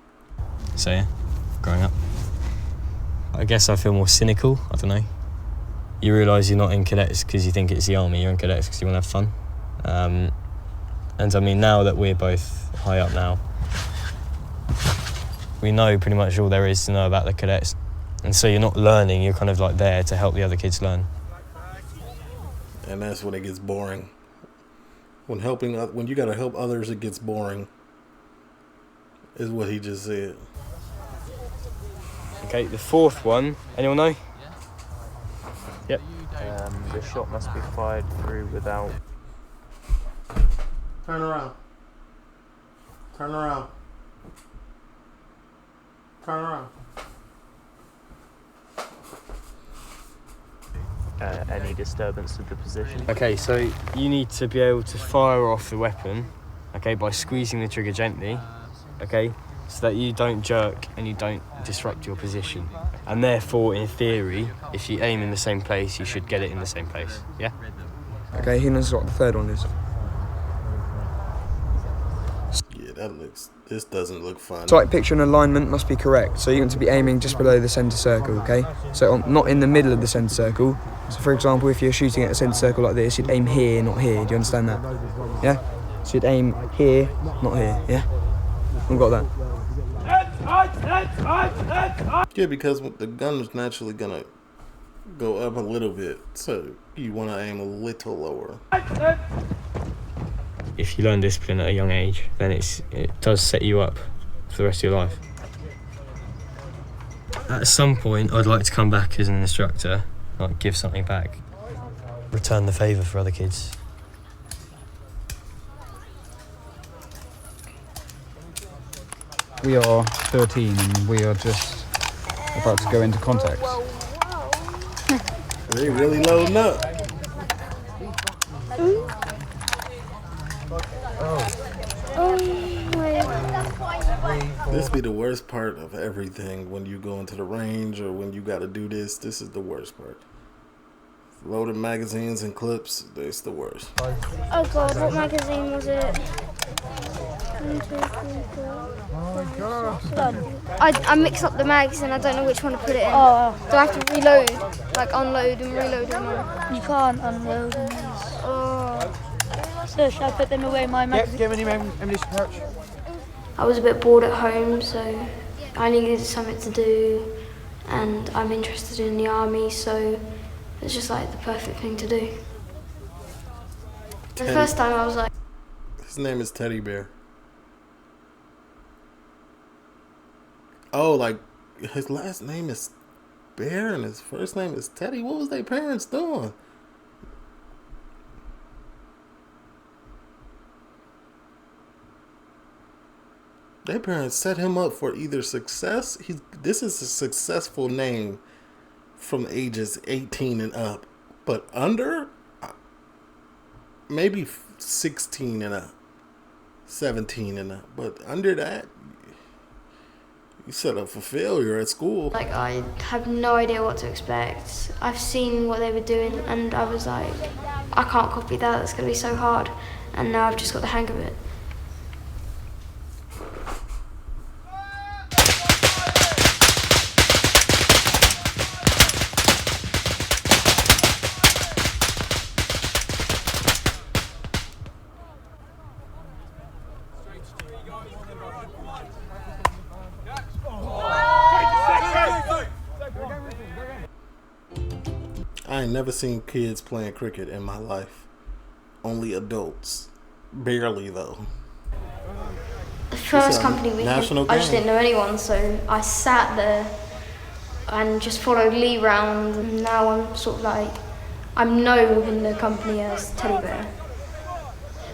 [SPEAKER 7] So yeah, growing up. I guess I feel more cynical. I don't know. You realise you're not in cadets because you think it's the army. You're in cadets because you want to have fun. And I mean, now that we're both high up now, we know pretty much all there is to know about the cadets. And so you're not learning, you're kind of like there to help the other kids learn.
[SPEAKER 1] And that's when it gets boring. When you gotta help others, it gets boring. Is what he just said.
[SPEAKER 7] Okay, the fourth one, anyone know? Yep.
[SPEAKER 22] The shot must be fired through without...
[SPEAKER 1] Turn around. Turn around. Turn around.
[SPEAKER 22] Any disturbance of the position.
[SPEAKER 7] Okay, so you need to be able to fire off the weapon, okay, by squeezing the trigger gently, okay, so that you don't jerk and you don't disrupt your position. And therefore, in theory, if you aim in the same place, you should get it in the same place, yeah?
[SPEAKER 2] Okay, who knows what the third one is?
[SPEAKER 1] Yeah, this doesn't look fun.
[SPEAKER 2] Sight picture and alignment must be correct. So you want to be aiming just below the centre circle, okay? So not in the middle of the centre circle. So for example, if you're shooting at a centre circle like this, you'd aim here, not here. Do you understand that? Yeah? So you'd aim here, not here, yeah? We've got that.
[SPEAKER 1] Yeah, because the gun is naturally gonna go up a little bit, so you want to aim a little lower.
[SPEAKER 7] If you learn discipline at a young age, then it does set you up for the rest of your life. At some point, I'd like to come back as an instructor, like give something back, return the favour for other kids.
[SPEAKER 23] We are 13 and we are just about to go into contact.
[SPEAKER 1] They really loading up. This be the worst part of everything when you go into the range or when you got to do this. This is the worst part. Loaded magazines and clips, it's the worst.
[SPEAKER 24] Oh god, what magazine was it? 1, 2, 3, 4, 5, 6. I mix up the mags and I don't know which one to put it in. Oh. Do I have to reload? Like unload and reload them? You can't unload them. Oh. So should I put them away in my magazine?
[SPEAKER 2] Yep, give Emily some pouch.
[SPEAKER 24] I was a bit bored at home, so I needed something to do, and I'm interested in the army, so it's just like the perfect thing to do. The first time I was like...
[SPEAKER 1] His name is Teddy Bear. Oh, like his last name is Bear and his first name is Teddy? What was their parents doing? Their parents set him up for either success. This is a successful name from ages 18 and up. But under, maybe 16 and up. 17 and up. But under that, you set up for failure at school.
[SPEAKER 24] Like, I have no idea what to expect. I've seen what they were doing and I was like, I can't copy that, that's going to be so hard. And now I've just got the hang of it.
[SPEAKER 1] ain't never seen kids playing cricket in my life. Only adults. Barely though.
[SPEAKER 24] The first company weekend,
[SPEAKER 1] national
[SPEAKER 24] I just
[SPEAKER 1] game.
[SPEAKER 24] didn't know anyone, so I sat there and just followed Lee round. And now I'm sort of like, I'm known in the company as Teddy Bear.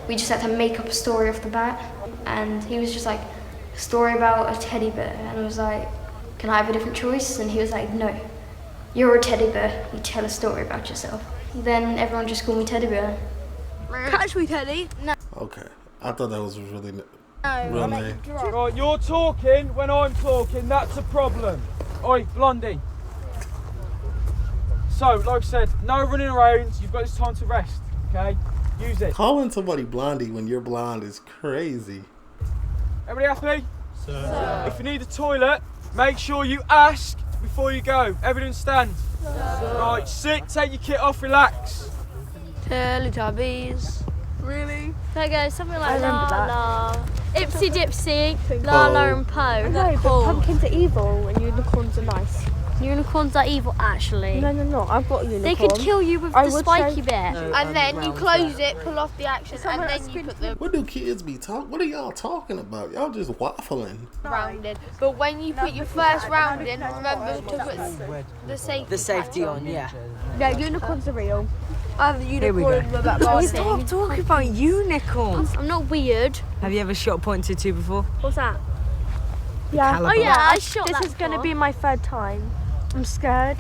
[SPEAKER 24] We just had to make up a story off the bat, and he was just like, a story about a teddy bear, and I was like, can I have a different choice? And he was like, no, you're a teddy bear, you tell a story about yourself. Then everyone just called me Teddy Bear.
[SPEAKER 19] Catch me, Teddy. No.
[SPEAKER 1] Okay. I thought that was really
[SPEAKER 19] No,
[SPEAKER 1] real
[SPEAKER 19] I'll make
[SPEAKER 1] name.
[SPEAKER 19] you drop.
[SPEAKER 8] Right, you're talking when I'm talking, that's a problem. Oi, Blondie. So, like I said, no running around, you've got this time to rest, okay? Use it.
[SPEAKER 1] Calling somebody blondie when you're blonde is crazy.
[SPEAKER 8] Everybody happy? Sir. If you need a toilet, make sure you ask before you go. Everyone stand. Sir. Right, sit, take your kit off, relax.
[SPEAKER 19] Teletubbies. Really?
[SPEAKER 24] There goes something like
[SPEAKER 19] I remember that.
[SPEAKER 24] La, Ipsy Dipsy,
[SPEAKER 1] Lala
[SPEAKER 24] Lala and
[SPEAKER 19] I
[SPEAKER 24] Poe.
[SPEAKER 19] know, but pumpkins are evil and unicorns are nice.
[SPEAKER 24] Unicorns are evil, actually.
[SPEAKER 19] No, I've got a unicorn.
[SPEAKER 24] They could kill you with
[SPEAKER 19] I
[SPEAKER 24] the
[SPEAKER 19] would
[SPEAKER 24] spiky
[SPEAKER 19] say-
[SPEAKER 24] bit.
[SPEAKER 19] No,
[SPEAKER 24] And then you close it, pull off the action, and then you put the
[SPEAKER 1] What do kids be talking? What are y'all talking about? Y'all just waffling.
[SPEAKER 24] round in. But when you put your first round in, remember to put the safety.
[SPEAKER 10] The safety on, yeah.
[SPEAKER 19] No, unicorns are real. I have a
[SPEAKER 10] Here we
[SPEAKER 19] unicorn
[SPEAKER 10] go.
[SPEAKER 19] in my back
[SPEAKER 10] Stop talking about unicorns.
[SPEAKER 24] I'm not weird.
[SPEAKER 10] Have you ever shot .22 before?
[SPEAKER 19] What's that? Yeah.
[SPEAKER 10] Caliber.
[SPEAKER 24] Oh yeah, I shot
[SPEAKER 19] This
[SPEAKER 24] that
[SPEAKER 19] is going to
[SPEAKER 24] before.
[SPEAKER 19] be my third time. I'm scared.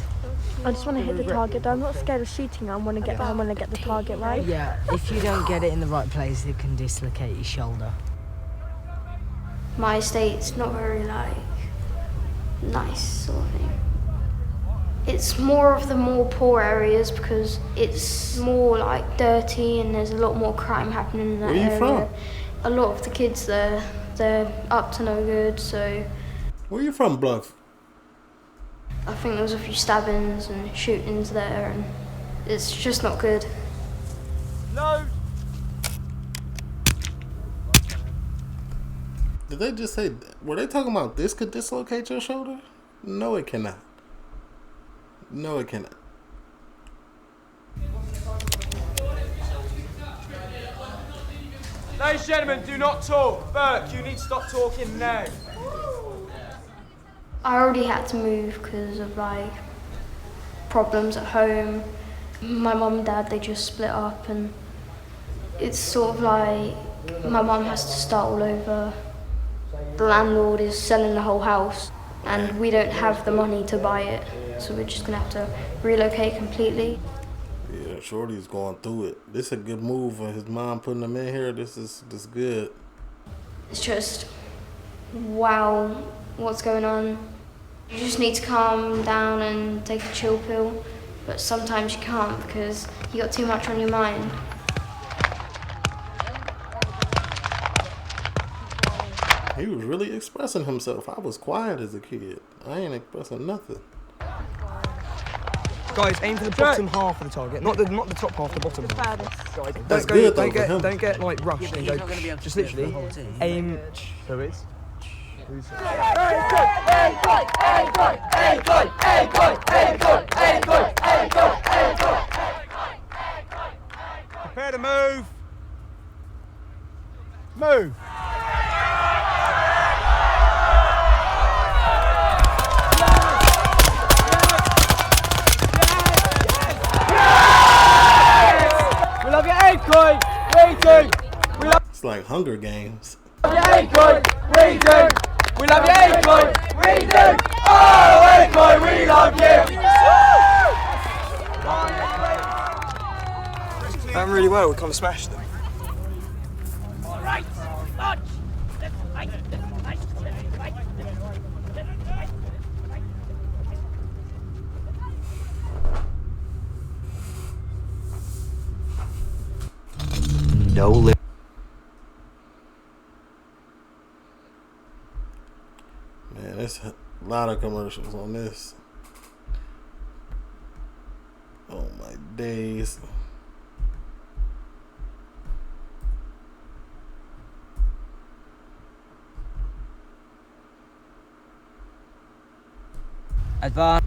[SPEAKER 19] I just want to hit the target. I'm not scared of shooting. I want to get the target right.
[SPEAKER 10] Yeah, if you don't get it in the right place, it can dislocate your shoulder.
[SPEAKER 24] My estate's not very nice sort of thing. It's more of the more poor areas because it's more like dirty and there's a lot more crime happening in that
[SPEAKER 1] Where you
[SPEAKER 24] area.
[SPEAKER 1] from?
[SPEAKER 24] A lot of the kids there, they're up to no good, so
[SPEAKER 1] Where you from, Bluff?
[SPEAKER 24] I think there was a few stabbings and shootings there and it's just not good.
[SPEAKER 8] No.
[SPEAKER 1] Did they just say? Were they talking about this could dislocate your shoulder? No, it cannot. No, it cannot.
[SPEAKER 8] Ladies and gentlemen, do not talk. Burke, you need to stop talking now.
[SPEAKER 24] I already had to move because of like problems at home. My mum and dad, they just split up and it's sort of like my mum has to start all over. The landlord is selling the whole house and we don't have the money to buy it, so we're just gonna have to relocate completely.
[SPEAKER 1] Yeah, Shorty's going through it. This is a good move for his mom putting him in here. This is good.
[SPEAKER 24] It's just, wow, what's going on? You just need to calm down and take a chill pill, but sometimes you can't because you got too much on your mind.
[SPEAKER 1] He was really expressing himself. I was quiet as a kid. I ain't expressing nothing.
[SPEAKER 2] Guys, aim for the bottom half of the target, not the top half, the bottom half. Guys,
[SPEAKER 1] That's good, though, for him.
[SPEAKER 2] don't get like rushed and go. Just literally aim. So it's.
[SPEAKER 8] Prepare to move. Move. We love your ankle. We do. We love
[SPEAKER 1] It's like Hunger Games.
[SPEAKER 8] your ankle. We do. We love your ankle. We do. Oh, ankle, we love you.
[SPEAKER 2] Done really well. We kind of smashed them.
[SPEAKER 18] No li-
[SPEAKER 1] Man, there's a lot of commercials on this. Oh my days.
[SPEAKER 10] Advance.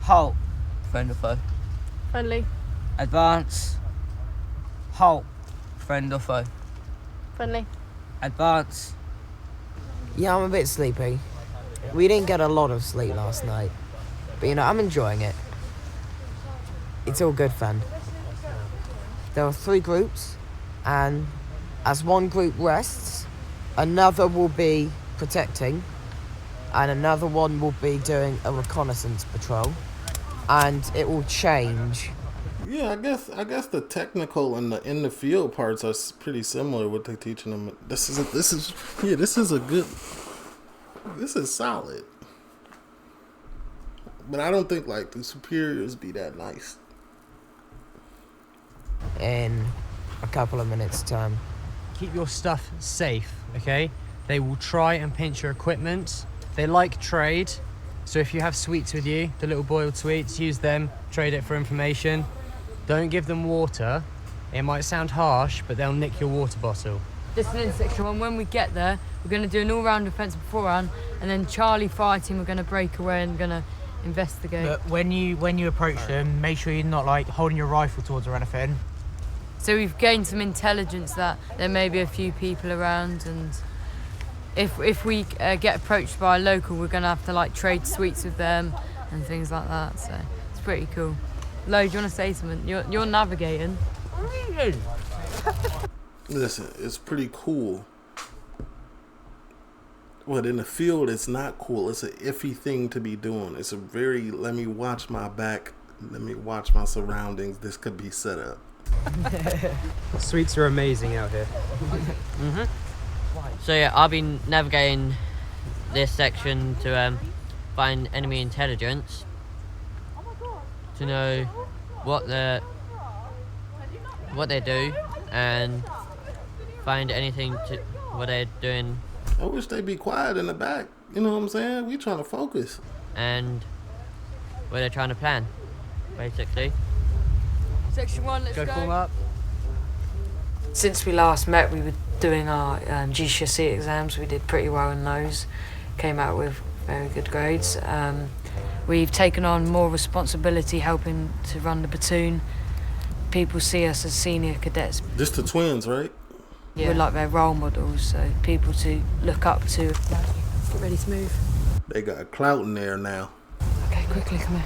[SPEAKER 10] Halt.
[SPEAKER 11] Friend or foe?
[SPEAKER 12] Friendly.
[SPEAKER 11] Advance. Halt. Friend or foe?
[SPEAKER 12] Friendly.
[SPEAKER 11] Advance.
[SPEAKER 10] Yeah, I'm a bit sleepy. We didn't get a lot of sleep last night. But you know, I'm enjoying it. It's all good fun. There are 3 groups, and as one group rests, another will be protecting, and another one will be doing a reconnaissance patrol, and it will change.
[SPEAKER 1] Yeah, I guess the technical and the in the field parts are pretty similar. What they're teaching them. This is solid. But I don't think like the superiors be that nice.
[SPEAKER 10] In a couple of minutes' time.
[SPEAKER 20] Keep your stuff safe, okay? They will try and pinch your equipment. They like trade, so if you have sweets with you, the little boiled sweets, use them, trade it for information. Don't give them water. It might sound harsh, but they'll nick your water bottle.
[SPEAKER 9] Listen in, Section 1, when we get there, we're going to do an all-round defence beforehand, and then Charlie Fire Team are going to break away and going to investigate.
[SPEAKER 20] But when you approach them, make sure you're not like holding your rifle towards or anything.
[SPEAKER 9] So we've gained some intelligence that there may be a few people around, and if we get approached by a local, we're going to have to like trade sweets with them and things like that, so it's pretty cool. Lo, do you want to say something? You're navigating.
[SPEAKER 1] Listen, it's pretty cool. But in the field, it's not cool. It's an iffy thing to be doing. It's a very, let me watch my back, let me watch my surroundings. This could be set up.
[SPEAKER 14] Sweets are amazing out here.
[SPEAKER 11] So yeah, I've been navigating this section to find enemy intelligence, to know what they do, and find anything to what they're doing.
[SPEAKER 1] I wish they'd be quiet in the back. You know what I'm saying? We trying to focus.
[SPEAKER 11] And what they're trying to plan, basically.
[SPEAKER 9] Section 1, let's go.
[SPEAKER 20] Call up.
[SPEAKER 9] Since we last met, we were doing our GCSE exams. We did pretty well in those. Came out with very good grades. We've taken on more responsibility, helping to run the platoon. People see us as senior cadets.
[SPEAKER 1] Just the twins, right?
[SPEAKER 9] Yeah. We're like their role models, so people to look up to. Get ready to move.
[SPEAKER 1] They got clout in there now.
[SPEAKER 9] Okay, quickly, come here.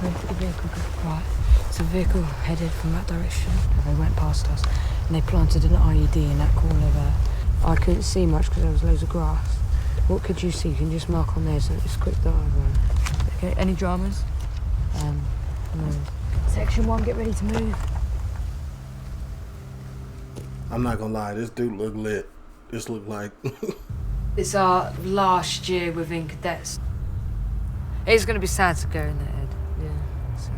[SPEAKER 9] Move to the vehicle. Right. So the vehicle headed from that direction. They went past us, and they planted an IED in that corner there. I couldn't see much because there was loads of grass. What could you see? You can just mark on there, so it's a quick diagram. Okay, any dramas? No. Section 1, get ready to move.
[SPEAKER 1] I'm not gonna lie, this dude look lit. This look like...
[SPEAKER 9] It's our last year within cadets. It's going to be sad to go in there, Ed. Yeah. So,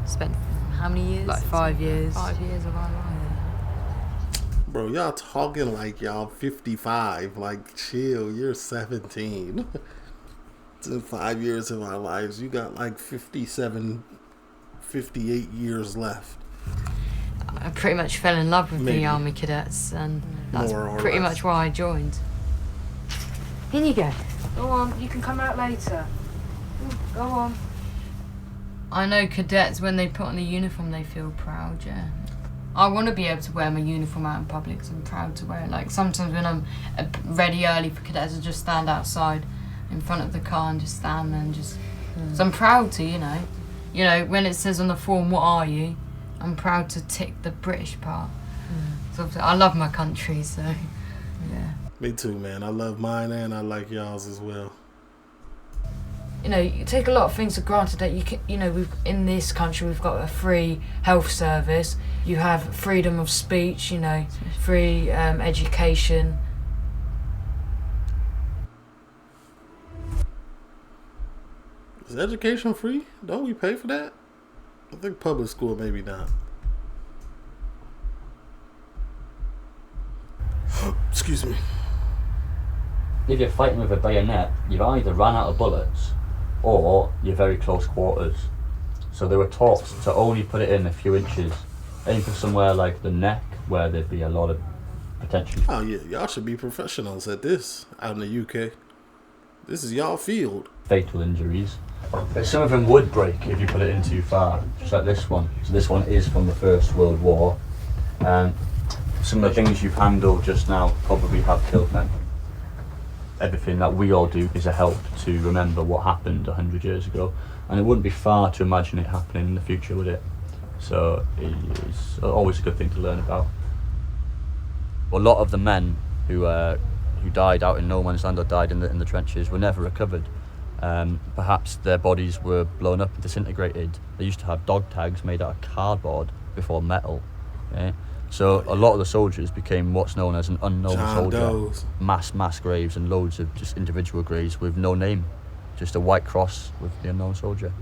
[SPEAKER 9] spent how many years? Like 5 years. 5 years of our life.
[SPEAKER 1] Bro, y'all talking like y'all 55. Like, chill, you're 17. It's in 5 years of our lives. You got like 57, 58 years left.
[SPEAKER 9] I pretty much fell in love with the Army Cadets, and that's pretty much why I joined. In you go. Go on, you can come out later. Go on. I know cadets, when they put on the uniform, they feel proud, yeah. I want to be able to wear my uniform out in public because I'm proud to wear it. Like, sometimes when I'm ready early for cadets, I just stand outside in front of the car and just stand there and just... So I'm proud to, you know. You know, when it says on the form, what are you? I'm proud to tick the British part. So I love my country, so yeah.
[SPEAKER 1] Me too, man. I love mine and I like y'all's as well.
[SPEAKER 9] You know, you take a lot of things for granted that you can, you know, we've in this country we've got a free health service. You have freedom of speech, you know, free education.
[SPEAKER 1] Is education free? Don't we pay for that? I think public school maybe not. Excuse me.
[SPEAKER 15] If you're fighting with a bayonet, you've either run out of bullets or you're very close quarters. So they were taught to only put it in a few inches. Aim for somewhere like the neck where there'd be a lot of potential.
[SPEAKER 1] Oh yeah, y'all should be professionals at this out in the UK. This is y'all field.
[SPEAKER 15] Fatal injuries. But some of them would break if you put it in too far, just like this one. So this one is from the First World War. Some of the things you've handled just now probably have killed men. Everything that we all do is a help to remember what happened 100 years ago. And it wouldn't be far to imagine it happening in the future, would it? So it's always a good thing to learn about. A lot of the men who died out in no man's land or died in the trenches were never recovered. Perhaps their bodies were blown up and disintegrated. They used to have dog tags made out of cardboard before metal. Okay? So a lot of the soldiers became what's known as an unknown soldier. Mass graves and loads of just individual graves with no name. Just a white cross with the unknown soldier.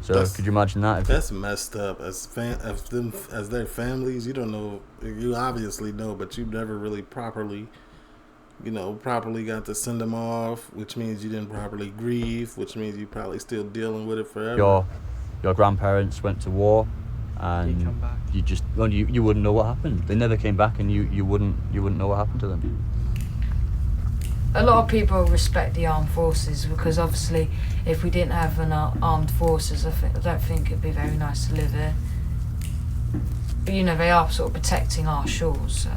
[SPEAKER 15] So could you imagine that?
[SPEAKER 1] That's messed up. As their families, you don't know. You obviously know, but you never really properly got to send them off, which means you didn't properly grieve, which means you probably still dealing with it forever.
[SPEAKER 15] Your grandparents went to war, and you wouldn't know what happened. They never came back, and you wouldn't know what happened to them.
[SPEAKER 9] A lot of people respect the armed forces because obviously if we didn't have an armed forces, I don't think it'd be very nice to live here. But you know, they are sort of protecting our shores, so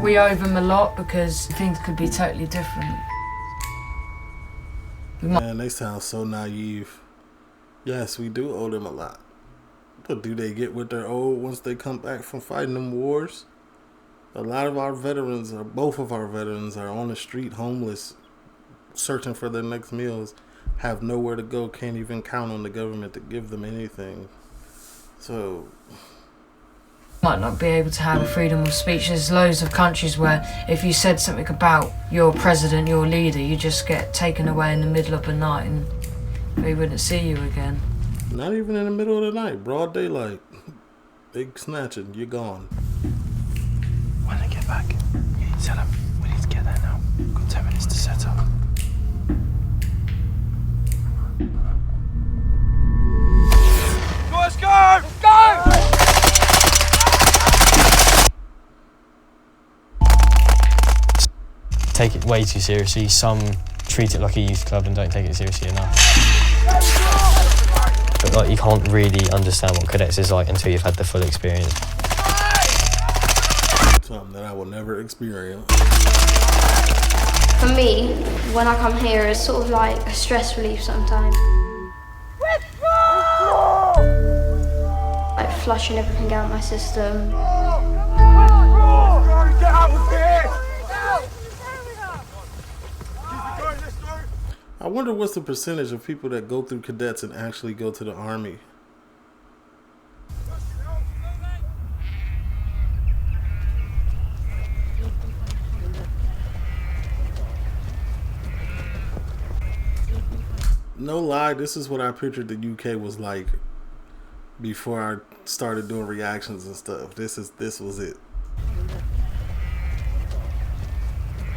[SPEAKER 9] we owe them a lot because things could be totally different.
[SPEAKER 1] Man, they sound so naive. Yes, we do owe them a lot. But do they get what they're owed once they come back from fighting them wars? A lot of our veterans, or both of our veterans, are on the street homeless, searching for their next meals, have nowhere to go, can't even count on the government to give them anything. So
[SPEAKER 9] might not be able to have a freedom of speech. There's loads of countries where if you said something about your president, your leader, you just get taken away in the middle of the night and they wouldn't see you again.
[SPEAKER 1] Not even in the middle of the night, broad daylight. Big snatching, you're gone.
[SPEAKER 3] When they get back, you need to tell them we need to get there now. We've got 10 minutes to set up.
[SPEAKER 8] Let's go! Let's go!
[SPEAKER 7] Take it way too seriously. Some treat it like a youth club and don't take it seriously enough. But like, you can't really understand what cadets is like until you've had the full experience.
[SPEAKER 1] Something that I will never experience.
[SPEAKER 24] For me, when I come here, it's sort of like a stress relief sometimes. Like flushing everything out of my system.
[SPEAKER 8] Get out of here!
[SPEAKER 1] I wonder what's the percentage of people that go through cadets and actually go to the Army. No lie, this is what I pictured the UK was like before I started doing reactions and stuff. This was it.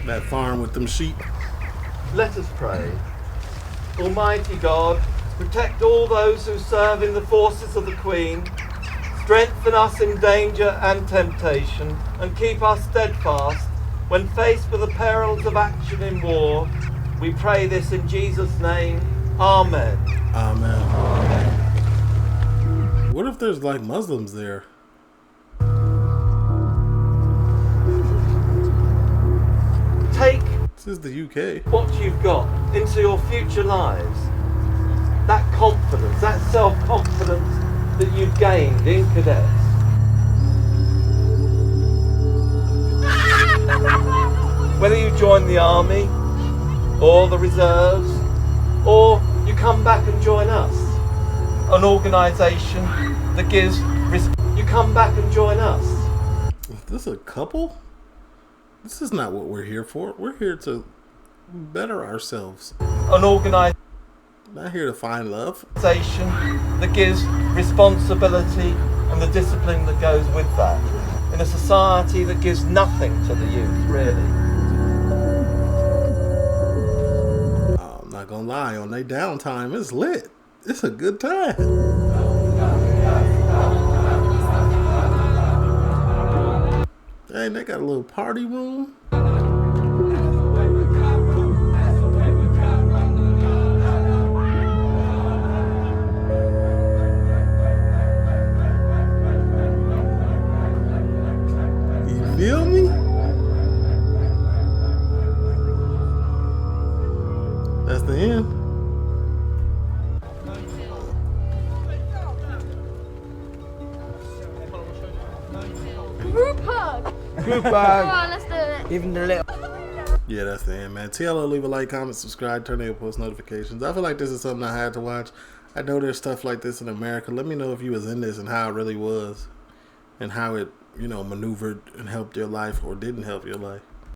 [SPEAKER 1] That farm with them sheep.
[SPEAKER 13] Let us pray. Almighty God, protect all those who serve in the forces of the Queen. Strengthen us in danger and temptation, and keep us steadfast when faced with the perils of action in war. We pray this in Jesus' name. Amen.
[SPEAKER 1] Amen. What if there's like Muslims there?
[SPEAKER 13] Take
[SPEAKER 1] this is the UK.
[SPEAKER 13] What you've got into your future lives. That confidence, that self-confidence that you've gained in cadets. Whether you join the army or the reserves, or you come back and join us, an organisation that gives you come back and join us.
[SPEAKER 1] Is this a couple? This is not what we're here for. We're here to better ourselves.
[SPEAKER 13] An organisation
[SPEAKER 1] not here to find love.
[SPEAKER 13] That gives responsibility and the discipline that goes with that. In a society that gives nothing to the youth, really.
[SPEAKER 1] I'm not gonna lie, on their downtime, it's lit. It's a good time. Dang, they got a little party room. That's the end.
[SPEAKER 24] Group hug.
[SPEAKER 2] Group
[SPEAKER 24] Come
[SPEAKER 2] hug.
[SPEAKER 24] on, let's do it.
[SPEAKER 2] Even the little.
[SPEAKER 1] Yeah, that's the end, man. TLO, leave a like, comment, subscribe, turn on your post notifications. I feel like this is something I had to watch. I know there's stuff like this in America. Let me know if you was in this and how it really was, and how it, you know, maneuvered and helped your life or didn't help your life.